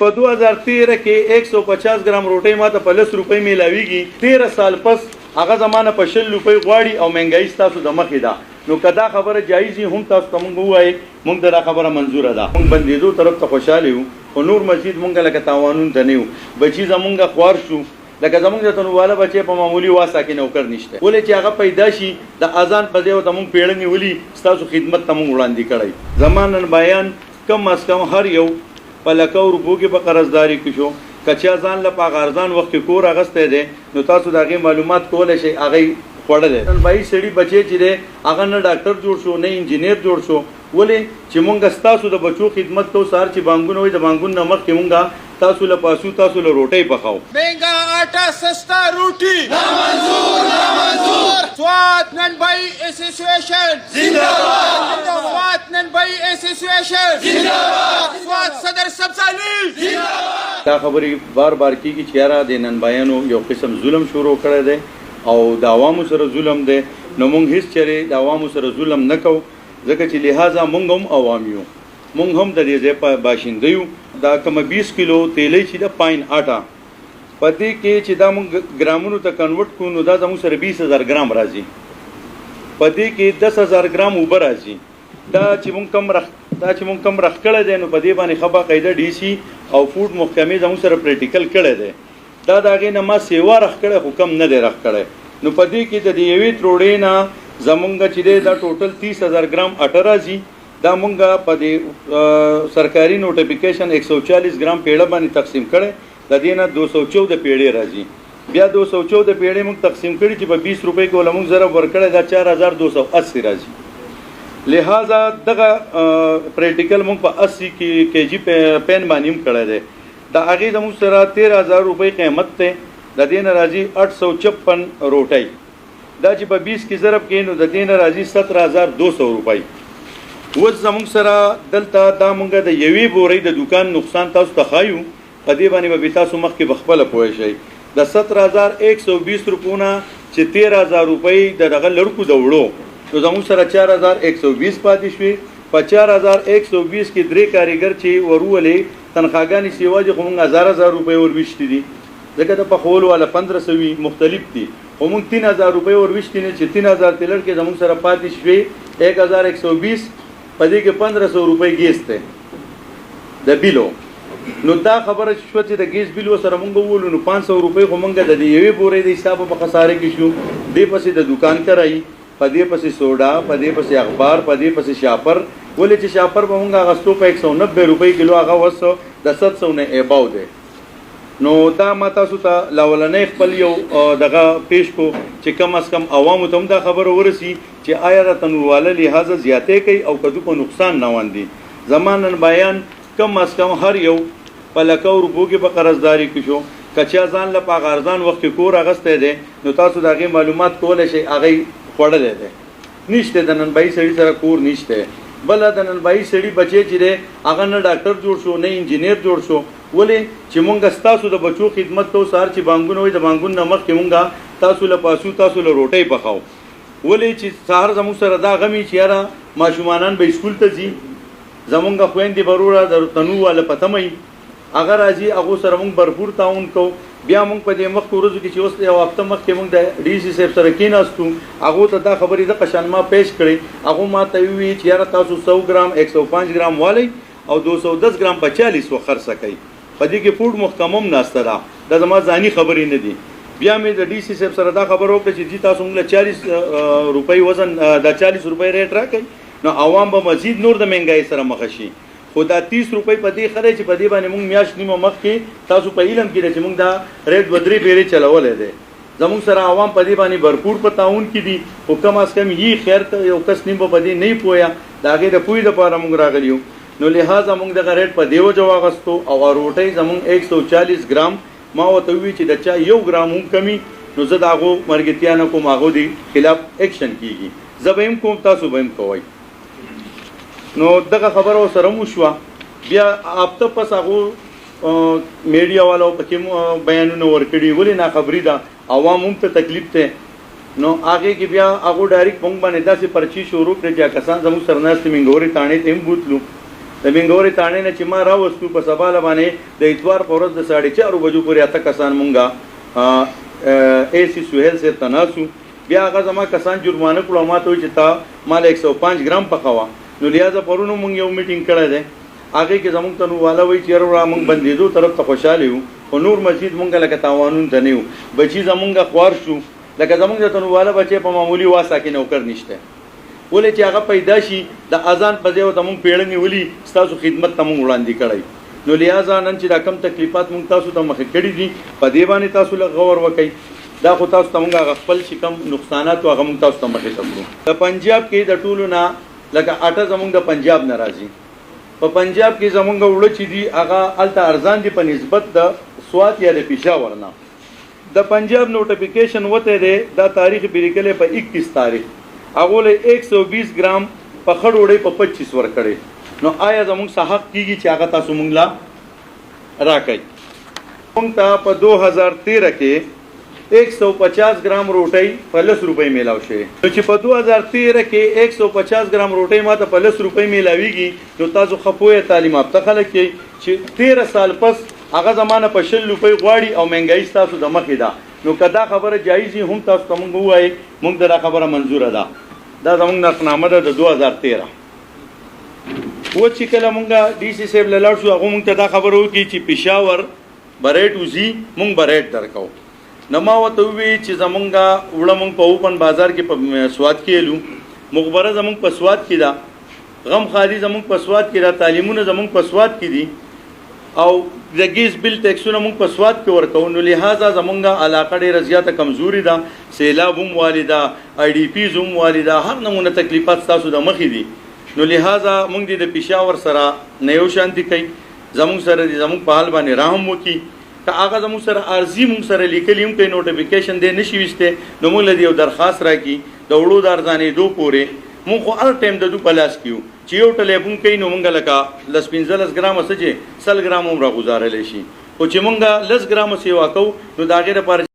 په 2013 کې 150 ګرام روټۍ ماته په 10 روپۍ میلاویږي 13 سال پس هغه زمانه په 10 روپۍ غواړي او مهنګای تاسو د مخې ده نو کدا خبره جایزي هم تاسو ته مونږ وایي مونږ دا خبره منزوره ده مونږ بندیدو طرف ته خوشاله یو او نور مسجد مونږ لکه تاوانون ته نه یو بچی زمونږ خوار شو لکه زمونږ د تنواله بچي په معمولی واسه کې نوکر نشته ولې چې هغه پیدا شي د اذان په ځای د مونږ پیړنی ولي تاسو خدمت ته مونږ وړاندې کړی زمانن بیان کم از کم هر یو په لکه روپو کې په قرضداري کې شو کچا ځان له پاغارزان وخت کې کور اغسته دي نو تاسو دغه معلومات کولای شئ هغه خوړل نن بای سړي بچي چې هغه نه ډاکټر جوړ شو نه انجینیر جوړ شو ولې چې مونږ تاسو د بچو خدمت کو سار چې بانګون وي د بانګون نمک کې مونږه تاسو له پاسو تاسو له روټي پخاو महंगा आटा सस्ता रोटी नामंजूर स्वात ननबाई एसोसिएशन जिंदाबाद स्वात ननबाई एसोसिएशन जिंदाबाद स्वात सदर सबसाली जिंदाबाद دا خبرې بار بار کیږي چې یاره د ننبایانو یو قسم ظلم شروع کړی دی او د عوامو سره ظلم دی نو مونږ هیڅ چېرې د عوامو سره ظلم نه کوو ځکه چې لہذا مونږ هم عوام یو مونږ هم د دې ځای په باشنده یو دا کومه 20 کیلو تیلی چې د پاین آټا په دې کې چې دا مونږ ګرامونو ته کنورټ کړو نو دا زموږ سره 20000 ګرام راځي په دې کې 10000 ګرام اوبه راځي دا چې مونږ کم رخ کړی دی نو په دې باندې ښه باقاعده ډي سي او فوډ محکمې زموږ سره پریکټیکل کړی دی دا د هغې نه ما سیوا رخ کړی خو کم نه دی رخ کړی نو په دې کې د دې یوې تروړې نه زمونږ چې دی دا ټوټل 30000 ګرام اټه راځي دا مونږ په دې سرکاري نوټیفیکیشن 140 ګرام پیړه باندې تقسیم کړی د دې نه 214 پیړې راځي بیا 214 پیړې مونږ تقسیم کړي چې په 20 روپۍ کې ول مونږ زره ورکړی دا 4280 راځي لہذا دغه پریکټیکل مونږ په 80 کېجی پین باندې هم کړی دی دا هغې زموږ سره 13000 روپۍ قیمت دی د دې نه راځي 856 روټۍ دا چې په 20 کې ضرب کې نو د دې نه راځي 17200 روپۍ اوس زموږ سره دلته دا مونږ د یوې بورۍ د دوکان نقصان تاسو ته ښایو په دې باندې به تاسو مخکې بخپله پوه شئ د 17120 روپونه چې 13000 روپۍ د دغه لړکو د وړو نو زموږ سره 4120 پاتې شوې په 4120 کې درې کاریګر چې ورولې تنخواګانې سیوا دي خو مونږ 1000 روپۍ ورویشتې دي ځکه د پخولو والا 1500 مختلف دي خو مونږ 3000 روپۍ ورویشتې نه چې 3000 تلر کې زموږ سره پاتې شوې 1120 په دې کې 1500 روپۍ ګیس دی د بیلو نو دا خبره شوه چې د ګیس بیل سره مونږ وولو نو 500 روپۍ خو مونږ د یوې بورې د حساب په خساره کې شو دې پسې د دوکان کرایي په دې پسې سوډا په دې پسې اخبار په دې پسې شاپر ولې چې شاپر به مونږ اغستو په 190 روپۍ کیلو هغه وس د 700 نه ایباو دی نو دا ما تاسو ته لاولنې خپل یو دغه پیش کو چې کم از کم عوامو ته هم دا خبره ورسی چې آیا د تنورواله لحاظه زیاتې کوي او کدو په نقصان نه واندي زمانن بیان کم از کم هر یو په لکه روپو کې په قرضداري کې شو کچا ځان له پاغارزان وخت کې کور اغسته دي نو تاسو دغه معلومات کولای شئ هغه خوړل دي نشته د نن بای سړي سره کور نشته بل د نن بای سړي بچي چې هغه نه ډاکټر جوړ شو نه انجینیر جوړ شو ولې چې مونږ تاسو د بچو خدمت کو سار چې بانګون وي د بانګون نمک کې مونږه تاسو له پاسو تاسو له روټۍ پخاو ولې چې سهار زموږ سره دا غمی چې یاره ماشومانان به اسکول ته ځي زمونږ خویندې بروره د تنو والا پتمای اگر راځي هغه سره مونږ برپور تعاون کو بیا مونږ په دې مخ ورځو کې چې اوس یو هفته مخکې مونږ د ډي سي صاحب سره کېناستو هغه ته دا خبرې د قشان ما پیش کړې هغه ما ته وی چې یاره تاسو 100 ګرام 105 ګرام والی او 210 ګرام په 40 وخرڅ کوي په دې کې فوډ محکمم ناسته ده د زما ځاني خبرې نه دي بیا مې د ډي سي صاحب سره دا خبر وکړه چې تاسو موږ 40 روپۍ وزن د 40 روپۍ ریټ راکړئ نو عوام به مزید نور د مهنګای سره مخ شي خو دا 30 روپۍ په دې خره چې په دې باندې موږ میاشت نیمه مخ کې تاسو په علم کې چې موږ دا ریټ بدري پیری چلولې ده زموږ سره عوام په دې باندې भरपूर په تعاون کې دي او کم از کم یي خیر ته یو کس نیم په دې نه پویا دا غي د پوی د پاره موږ راغلیو نو لہذا موږ د ریټ په دیو جواغستو او روټۍ زموږ 140 ګرام ما وته وی چې د چا یو ګرام هم کمی نو زه داغو مرګتیا نه کوم هغه دی خلاف اکشن کیږي زبېم کوم تاسو بهم کوی نو دغه خبره سره مو شو بیا هفته پس هغه میډیا والو پکې بیانونه ورکړي ولې نه خبري ده عوام هم ته تکلیف ته نو هغه کې بیا هغه ډایرکټ مونږ باندې داسې پرچی شروع کړی چې کسان زموږ سرناست منګوري تانې تیم بوتلو د منګورې تاڼې نه چې ما راوستو په سباله باندې د اتوار په ورځ د 4:30 بجو پورې اته کسان مونږه اے سی سهیل سے تناسو بیا هغه زما کسان جرمانه کړو ما ته چې تا مال 105 ګرام پخوا نو لہذا پرونو مونږ یو میټینګ کړی دی هغه کې زمونږ ته نو والا وی چې را مونږ بندیدو طرف ته خوشاله یو خو نور مسجد مونږ لکه تاوانون ته نیو بچی زمونږ خوار شو لکه زمونږ ته نو والا بچي په معمولی واسه کې نوکر نشته ولې چې هغه پیدا شي د اذان په ځای ته مونږ پیړنی ولي تاسو خدمت ته مونږ وړاندې کړی نو لہذا نن چې دا کم تکلیفات مونږ تاسو ته مخ کړی دي په دې باندې تاسو له غور وکړئ دا خو تاسو ته مونږ خپل شکم نقصانات او هغه مونږ تاسو ته مخې کړو د پنجاب کې د ټولو نه لکه اټه زمونږ د پنجاب ناراضي په پنجاب کې زمونږ وړو چې دي هغه الته ارزان دي په نسبت د سوات یا د پېښور نه د پنجاب نوټیفیکیشن وته دی دا تاریخ بیرکلې په 21 تاریخ هغه له 120 ګرام په خړ وړې په 25 ور کړي نو آیا زموږ صحت کیږي چې هغه تاسو مونږ لا راکړي مونږ ته په 2013 کې 150 ګرام روټۍ په 10 روپۍ میلاو شوی نو چې په 2013 کې 150 ګرام روټۍ ماته په 10 روپۍ میلاویږي نو تاسو خپوی تعلیم یافته خلک چې 13 سال پس هغه زمانه په 10 روپۍ غواړي او مهنګای تاسو د مخې ده نو کدا خبره جایزي هم تاسو ته مونږ وایي مونږ دا خبره منزوره ده دا زمونږ نقنامه ده د 2013 و چې کله مونږه ډي سي صاحب لاړ شو هغه مونږ ته دا خبره وکړي چې پېښور بریټ وزي مونږ بریټ درکو نو ما ورته ووی چې زمونږه وړه مونږ په اوپن بازار کې په سواد کې لو مخبره زمونږ په سواد کې ده غم خالي زمونږ په سواد کې ده تعلیمونه زمونږ په سواد کې دي او د ګیس بل ټیکسونه مونږ په سواد کې ورکو نو لہذا زمونږه علاقه ډېره زیاته کمزوري ده سیلاب هم والده آی ډي پیز هم والده هر نمونه تکلیفات تاسو د مخې دي نو لہذا مونږ د پېښور سره نه یو شانتي کوي زمونږ سره زمونږ په حال باندې رحم وکړي که هغه زموږ سره عرضي مونږ سره لیکلي هم کوي نوټیفیکیشن دی نشي ویسته نو مونږ له دې یو درخواست راکړي د وړو د ارزانېدو پورې مونږ خو هر ټایم د دو په لاس کې یو چې یو ټلیفون کوي نو مونږ لکه 15 ګرامه څه چې 100 ګرام هم راغوزارلی شي خو چې مونږ 10 ګرامه سیوا کوو نو د هغې لپاره